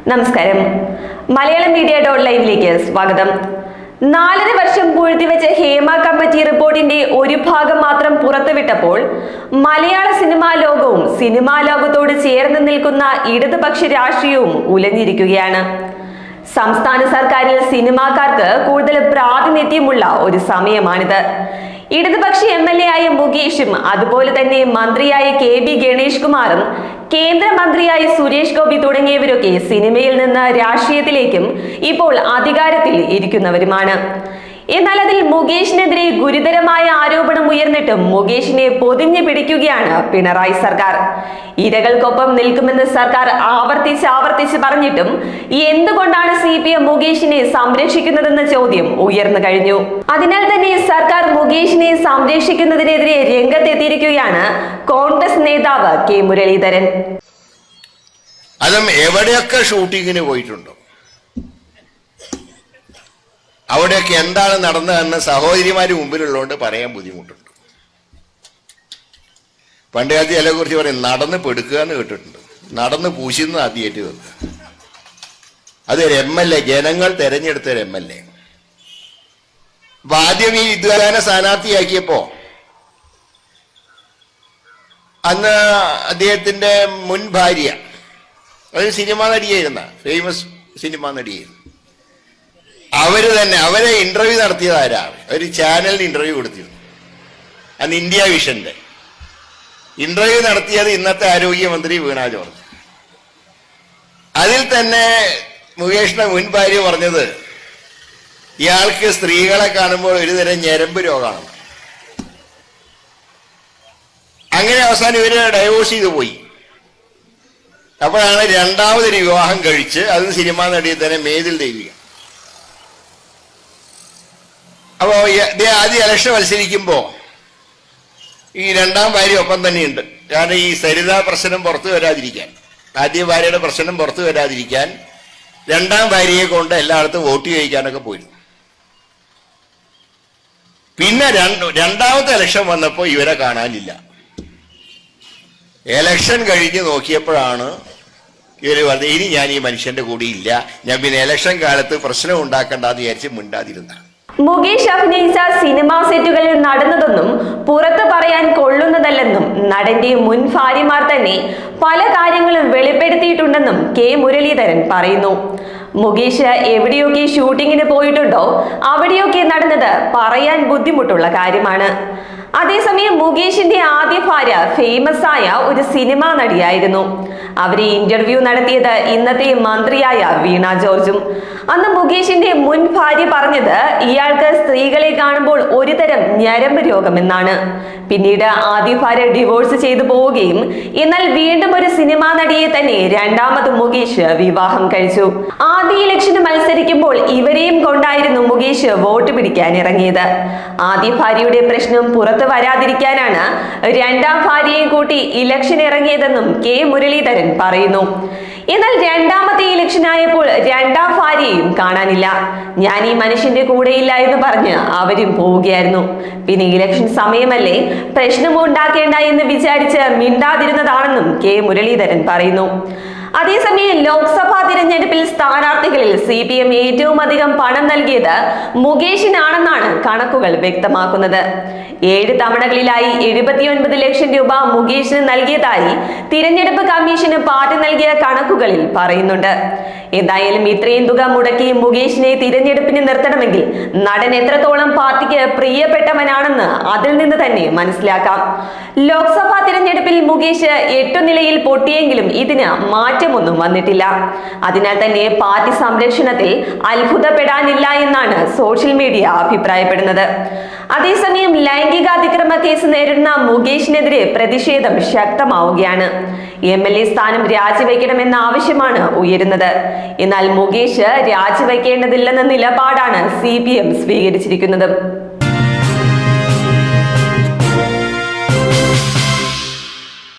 നമസ്കാരം. Malayalam media .live സ്വാഗതം. 4.5 വർഷം പൂഴ്ത്തിവെച്ച ഹേമ കമ്മിറ്റി റിപ്പോർട്ടിന്റെ ഒരു ഭാഗം മാത്രം പുറത്തുവിട്ടപ്പോൾ മലയാള സിനിമാ ലോകവും സിനിമാ ലോകത്തോട് ചേർന്ന് നിൽക്കുന്ന ഇടതുപക്ഷ രാഷ്ട്രീയവും ഉലഞ്ഞിരിക്കുകയാണ്. സംസ്ഥാന സർക്കാരിൽ സിനിമാക്കാർക്ക് കൂടുതൽ പ്രാതിനിധ്യമുള്ള ഒരു സമയമാണിത്. ഇടതുപക്ഷ MLA ആയ മുകേഷും അതുപോലെ തന്നെ മന്ത്രിയായ KB ഗണേഷ് കുമാറും കേന്ദ്രമന്ത്രിയായ സുരേഷ് ഗോപി തുടങ്ങിയവരൊക്കെ സിനിമയിൽ നിന്ന് രാഷ്ട്രീയത്തിലേക്കും ഇപ്പോൾ അധികാരത്തിൽ ഇരിക്കുന്നവരുമാണ്. എന്നാൽ അതിൽ മുകേഷിനെതിരെ ഗുരുതരമായ ആരോപണം ഉയർന്നിട്ടും മുകേഷിനെ പൊതിഞ്ഞു പിടിക്കുകയാണ് പിണറായി സർക്കാർ. ഇരകൾക്കൊപ്പം നിൽക്കുമെന്ന് സർക്കാർ ആവർത്തിച്ച് പറഞ്ഞിട്ടും എന്തുകൊണ്ടാണ് CPM മുകേഷിനെ സംരക്ഷിക്കുന്നതെന്ന ചോദ്യം ഉയർന്നു കഴിഞ്ഞു. അതിനാൽ തന്നെ സർക്കാർ മുകേഷിനെ സംരക്ഷിക്കുന്നതിനെതിരെ രംഗത്തെത്തിയിരിക്കുകയാണ് കോൺഗ്രസ് നേതാവ് K മുരളീധരൻ. അതും എവിടെയൊക്കെ ഷൂട്ടിങ്ങിന് പോയിട്ടുണ്ടോ അവിടെയൊക്കെ എന്താണ് നടന്നതെന്ന് സഹോദരിമാര് മുമ്പിലുള്ളതുകൊണ്ട് പറയാൻ ബുദ്ധിമുട്ടുണ്ട്. പണ്ട് കാലത്ത് ചില കുറിച്ച് പറയും നടന്ന് പെടുക്കുക എന്ന് കേട്ടിട്ടുണ്ട്. നടന്ന് പൂശുന്ന ആദ്യമായിട്ട് വെക്കുക. അതൊരു MLA, ജനങ്ങൾ തെരഞ്ഞെടുത്തൊരു MLA. അപ്പൊ ആദ്യം ഈ വിദ്വാനെ സ്ഥാനാർത്ഥിയാക്കിയപ്പോ അന്ന് അദ്ദേഹത്തിന്റെ മുൻ ഭാര്യ, ഒരു സിനിമാ നടിയായിരുന്ന, ഫേമസ് സിനിമാ നടിയായിരുന്നു, അവരെ ഇന്റർവ്യൂ നടത്തിയതാരാ? ഒരു ചാനലിന് ഇന്റർവ്യൂ കൊടുത്തിരുന്നു. അന്ന് ഇന്ത്യ വിഷന്റെ ഇന്റർവ്യൂ നടത്തിയത് ഇന്നത്തെ ആരോഗ്യമന്ത്രി വീണ ജോർജ്. അതിൽ തന്നെ മുകേഷിന്റെ മുൻ ഭാര്യ പറഞ്ഞത് ഇയാൾക്ക് സ്ത്രീകളെ കാണുമ്പോൾ ഒരുതരം ഞരമ്പ് രോഗമാണ്. അങ്ങനെ അവസാനം ഇവര് ഡൈവോഴ്സ് ചെയ്തു പോയി. അപ്പോഴാണ് രണ്ടാമതൊരു വിവാഹം കഴിച്ച് അത് സിനിമാ നടിയെ തന്നെ മേതിൽ ദേവിക. അപ്പോ ആദ്യം ഇലക്ഷൻ മത്സരിക്കുമ്പോ ഈ രണ്ടാം ഭാര്യ ഒപ്പം തന്നെയുണ്ട്. കാരണം ഈ സരിത പ്രശ്നം പുറത്തു വരാതിരിക്കാൻ, ആദ്യ ഭാര്യയുടെ പ്രശ്നം പുറത്തു വരാതിരിക്കാൻ രണ്ടാം ഭാര്യയെ കൊണ്ട് എല്ലായിടത്തും വോട്ട് ചെയ്യിക്കാനൊക്കെ പോയിരുന്നു. പിന്നെ രണ്ടാമത്തെ ഇലക്ഷൻ വന്നപ്പോ ഇവരെ കാണാനില്ല. ഇലക്ഷൻ കഴിഞ്ഞ് നോക്കിയപ്പോഴാണ് ഇവര് പറഞ്ഞത് ഇനി ഞാൻ ഈ മനുഷ്യന്റെ കൂടെ ഇല്ല, ഞാൻ പിന്നെ ഇലക്ഷൻ കാലത്ത് പ്രശ്നം ഉണ്ടാക്കണ്ടെന്ന് വിചാരിച്ച് മിണ്ടാതിരുന്ന. മുകേഷ് അഭിനയിച്ച സിനിമാ സെറ്റുകളിൽ നടന്നതൊന്നും പുറത്തു പറയാൻ കൊള്ളുന്നതല്ലെന്നും നടന്റെ മുൻ ഭാര്യമാർ തന്നെ പല കാര്യങ്ങളും വെളിപ്പെടുത്തിയിട്ടുണ്ടെന്നും K മുരളീധരൻ പറയുന്നു. മുകേഷ് എവിടെയൊക്കെ ഷൂട്ടിങ്ങിന് പോയിട്ടുണ്ടോ അവിടെയൊക്കെ നടന്നത് പറയാൻ ബുദ്ധിമുട്ടുള്ള കാര്യമാണ്. അതേസമയം മുകേഷിന്റെ ആദ്യ ഭാര്യ ഫേമസ് ആയ ഒരു സിനിമാ നടിയായിരുന്നു. അവരെ ഇന്റർവ്യൂ നടത്തിയത് ഇന്നത്തെ മന്ത്രിയായ വീണ ജോർജും. അന്ന് മുകേഷിന്റെ മുൻ ഭാര്യ പറഞ്ഞത് ഇയാൾക്ക് സ്ത്രീകളെ കാണുമ്പോൾ ഒരുതരം ഞരമ്പ് രോഗമെന്നാണ്. പിന്നീട് ആദ്യ ഭാര്യ ഡിവോഴ്സ് ചെയ്തു പോവുകയും എന്നാൽ വീണ്ടും ഒരു സിനിമാ നടിയെ തന്നെ രണ്ടാമത് മുകേഷ് വിവാഹം കഴിച്ചു. ആദ്യ ഇലക്ഷന് മത്സരിക്കുമ്പോൾ ഇവരെയും കൊണ്ടായിരുന്നു മുകേഷ് വോട്ട് പിടിക്കാൻ ഇറങ്ങിയത്. ആദ്യ ഭാര്യയുടെ പ്രശ്നം പുറത്തു വരാതിരിക്കാനാണ് രണ്ടാം ഭാര്യയെ കൂട്ടി ഇലക്ഷൻ ഇറങ്ങിയതെന്നും K മുരളീധരൻ പറയുന്നു. എന്നാൽ രണ്ടാമത്തെ ഇലക്ഷൻ ആയപ്പോൾ രണ്ടാം ഭാര്യയും കാണാനില്ല. ഞാൻ ഈ മനുഷ്യന്റെ കൂടെയില്ല എന്ന് പറഞ്ഞ് അവരും പോവുകയായിരുന്നു. പിന്നെ ഇലക്ഷൻ സമയമല്ലേ, പ്രശ്നമുണ്ടാക്കേണ്ട എന്ന് വിചാരിച്ച് മിണ്ടാതിരുന്നതാണെന്നും K മുരളീധരൻ പറയുന്നു. അതേസമയം ലോക്സഭാ തിരഞ്ഞെടുപ്പിൽ സ്ഥാനാർത്ഥികളിൽ CPM ഏറ്റവും അധികം പണം നൽകിയത് മുകേഷിനാണെന്നാണ് കണക്കുകൾ വ്യക്തമാക്കുന്നത്. 7 തവണകളിലായി 79 ലക്ഷം രൂപ മുകേഷിന് നൽകിയതായി തിരഞ്ഞെടുപ്പ് കമ്മീഷന് പാർട്ടി നൽകിയ കണക്കുകളിൽ പറയുന്നുണ്ട്. എന്തായാലും ഇത്രയും തുക മുടക്കി മുകേഷിനെ തിരഞ്ഞെടുപ്പിന് നിർത്തണമെങ്കിൽ നടൻ എത്രത്തോളം പാർട്ടിക്ക് പ്രിയപ്പെട്ടവനാണെന്ന് അതിൽ നിന്ന് തന്നെ മനസ്സിലാക്കാം. ലോക്സഭാ തിരഞ്ഞെടുപ്പിൽ മുകേഷ് 8 നിലയിൽ പൊട്ടിയെങ്കിലും ഇതിന് മാറ്റമൊന്നും വന്നിട്ടില്ല. അതിനാൽ തന്നെ പാർട്ടി സംരക്ഷണത്തിൽ അത്ഭുതപ്പെടാനില്ല എന്നാണ് സോഷ്യൽ മീഡിയ അഭിപ്രായപ്പെടുന്നത്. അതേസമയം ലൈംഗികാതിക്രമ കേസ് നേരിടുന്ന മുകേഷിനെതിരെ പ്രതിഷേധം ശക്തമാവുകയാണ്. MLA സ്ഥാനം രാജിവെക്കണമെന്ന ആവശ്യമാണ് ഉയരുന്നത്. എന്നാൽ മുകേഷ് രാജിവെക്കേണ്ടതില്ലെന്ന നിലപാടാണ് CPM സ്വീകരിച്ചിരിക്കുന്നത്.